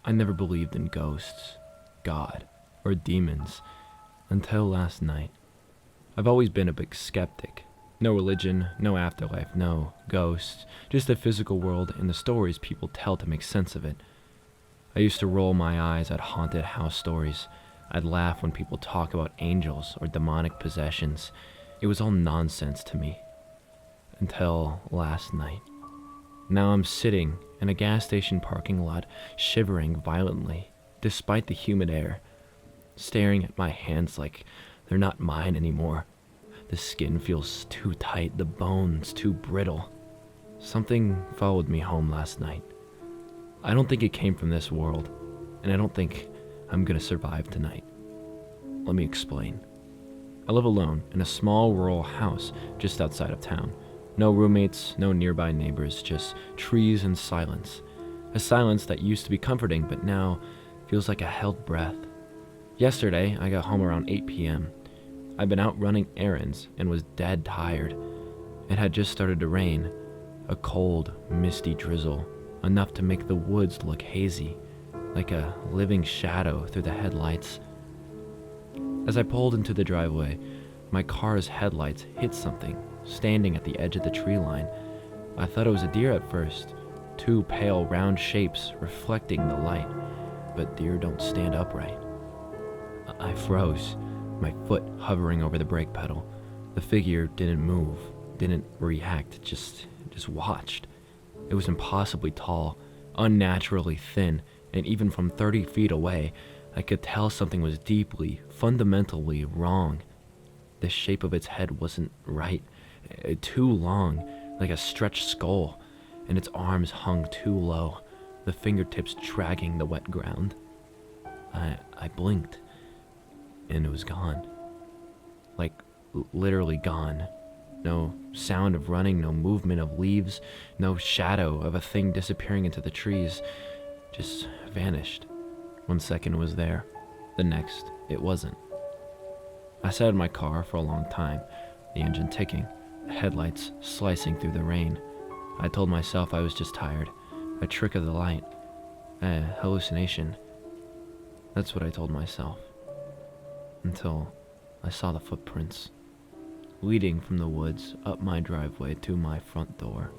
I never believed in ghosts, God, or demons until last night. I've always been a big skeptic. No religion, no afterlife, no ghosts, just the physical world and the stories people tell to make sense of it. I used to roll my eyes at haunted house stories. I'd laugh when people talk about angels or demonic possessions. It was all nonsense to me. Until last night. Now I'm sitting in a gas station parking lot, shivering violently, despite the humid air, staring at my hands like they're not mine anymore. The skin feels too tight, the bones too brittle. Something followed me home last night. I don't think it came from this world, and I don't think I'm gonna survive tonight. Let me explain. I live alone in a small rural house just outside of town. No roommates, no nearby neighbors, just trees and silence. A silence that used to be comforting, but now feels like a held breath. Yesterday, I got home around 8 p.m. I'd been out running errands and was dead tired. It had just started to rain, a cold, misty drizzle, enough to make the woods look hazy, like a living shadow through the headlights. As I pulled into the driveway, my car's headlights hit something standing at the edge of the tree line. I thought it was a deer at first, two pale round shapes reflecting the light, but deer don't stand upright. I froze, my foot hovering over the brake pedal. The figure didn't move, didn't react, just watched. It was impossibly tall, unnaturally thin, and even from 30 feet away, I could tell something was deeply, fundamentally wrong. The shape of its head wasn't right, too long, like a stretched skull, and its arms hung too low, the fingertips dragging the wet ground. I blinked, and it was gone. Like, literally gone. No sound of running, no movement of leaves, no shadow of a thing disappearing into the trees. Just vanished. 1 second it was there, the next it wasn't. I sat in my car for a long time, the engine ticking, the headlights slicing through the rain. I told myself I was just tired, a trick of the light, a hallucination. That's what I told myself. Until I saw the footprints, leading from the woods up my driveway to my front door.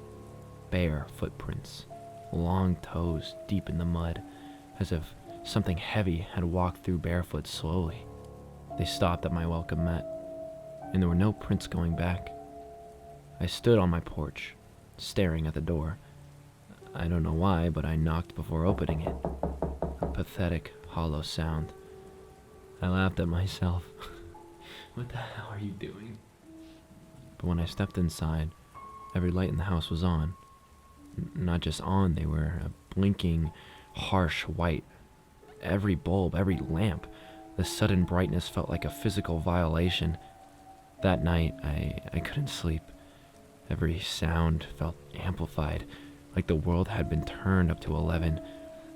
Bare footprints, long toes deep in the mud, as if something heavy had walked through barefoot slowly. They stopped at my welcome mat, and there were no prints going back. I stood on my porch, staring at the door. I don't know why, but I knocked before opening it. A pathetic, hollow sound. I laughed at myself. What the hell are you doing? But when I stepped inside, every light in the house was on. Not just on, they were a blinking, harsh white. Every bulb, every lamp, the sudden brightness felt like a physical violation. That night, I couldn't sleep. Every sound felt amplified, like the world had been turned up to 11.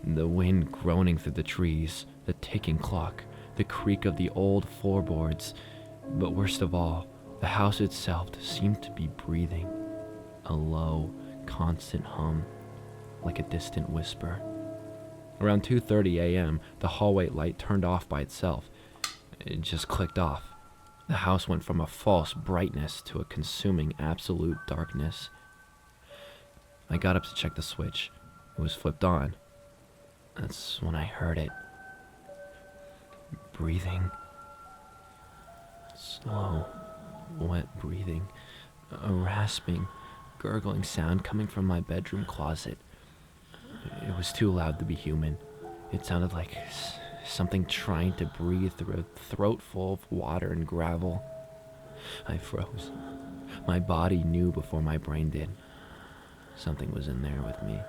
The wind groaning through the trees, the ticking clock, the creak of the old floorboards. But worst of all, the house itself seemed to be breathing. A low, constant hum, like a distant whisper. Around 2:30 a.m., the hallway light turned off by itself. It just clicked off. The house went from a false brightness to a consuming absolute darkness. I got up to check the switch. It was flipped on. That's when I heard it. Breathing. Slow, wet breathing. A rasping, gurgling sound coming from my bedroom closet. It was too loud to be human. It sounded like something trying to breathe through a throat full of water and gravel. I froze. My body knew before my brain did. Something was in there with me.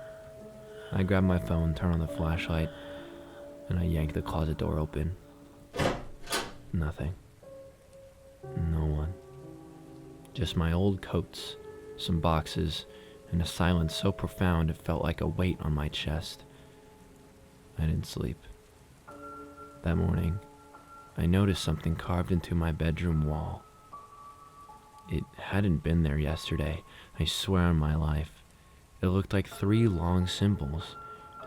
I grabbed my phone, turned on the flashlight, and I yanked the closet door open. Nothing. No one. Just my old coats, some boxes, and a silence so profound it felt like a weight on my chest. I didn't sleep. That morning, I noticed something carved into my bedroom wall. It hadn't been there yesterday, I swear on my life. It looked like 3 long symbols,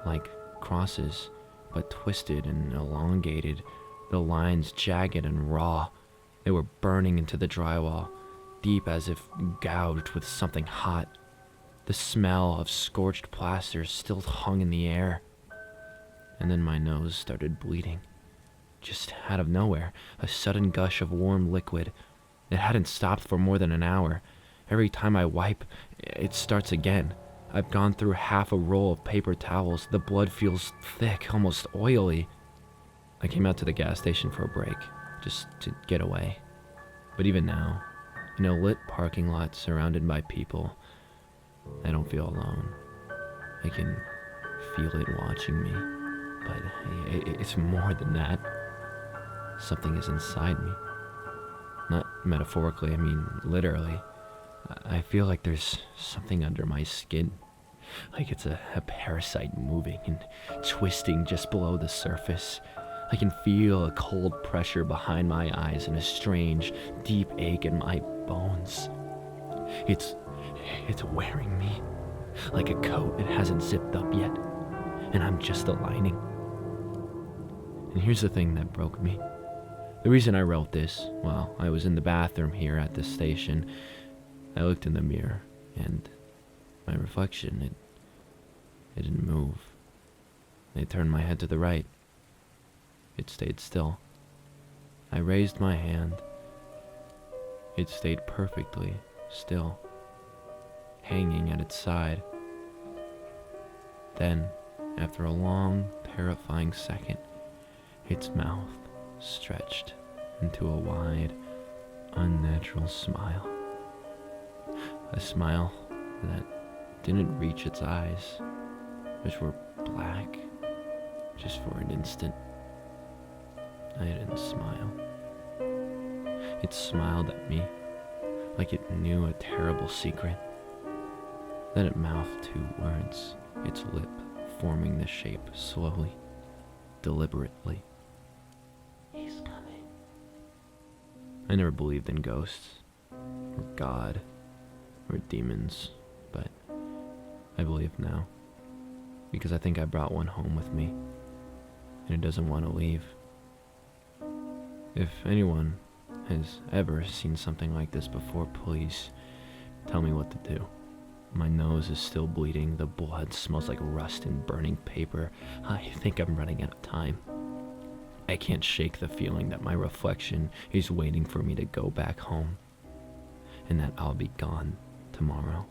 like crosses, but twisted and elongated, the lines jagged and raw. They were burning into the drywall, deep as if gouged with something hot. The smell of scorched plaster still hung in the air. And then my nose started bleeding. Just out of nowhere, a sudden gush of warm liquid. It hadn't stopped for more than an hour. Every time I wipe, it starts again. I've gone through half a roll of paper towels. The blood feels thick, almost oily. I came out to the gas station for a break, just to get away. But even now, in a lit parking lot surrounded by people, I don't feel alone. I can feel it watching me, but it's more than that. Something is inside me. Not metaphorically, I mean literally. I feel like there's something under my skin. Like it's a parasite moving and twisting just below the surface. I can feel a cold pressure behind my eyes and a strange, deep ache in my bones. It's wearing me like a coat that hasn't zipped up yet, and I'm just the lining. And here's the thing that broke me. The reason I wrote this, well, I was in the bathroom here at this station. I looked in the mirror, and my reflection, it didn't move. I turned my head to the right. It stayed still. I raised my hand. It stayed perfectly still, hanging at its side. Then, after a long, terrifying second, its mouth stretched into a wide, unnatural smile. A smile that didn't reach its eyes, which were black, just for an instant. I didn't smile. It smiled at me like it knew a terrible secret. Then it mouthed two words, its lip forming the shape slowly, deliberately. He's coming. I never believed in ghosts, or God, or demons, but I believe now, because I think I brought one home with me, and it doesn't want to leave. If anyone has ever seen something like this before, please tell me what to do. My nose is still bleeding, the blood smells like rust and burning paper. I think I'm running out of time. I can't shake the feeling that my reflection is waiting for me to go back home, and that I'll be gone tomorrow.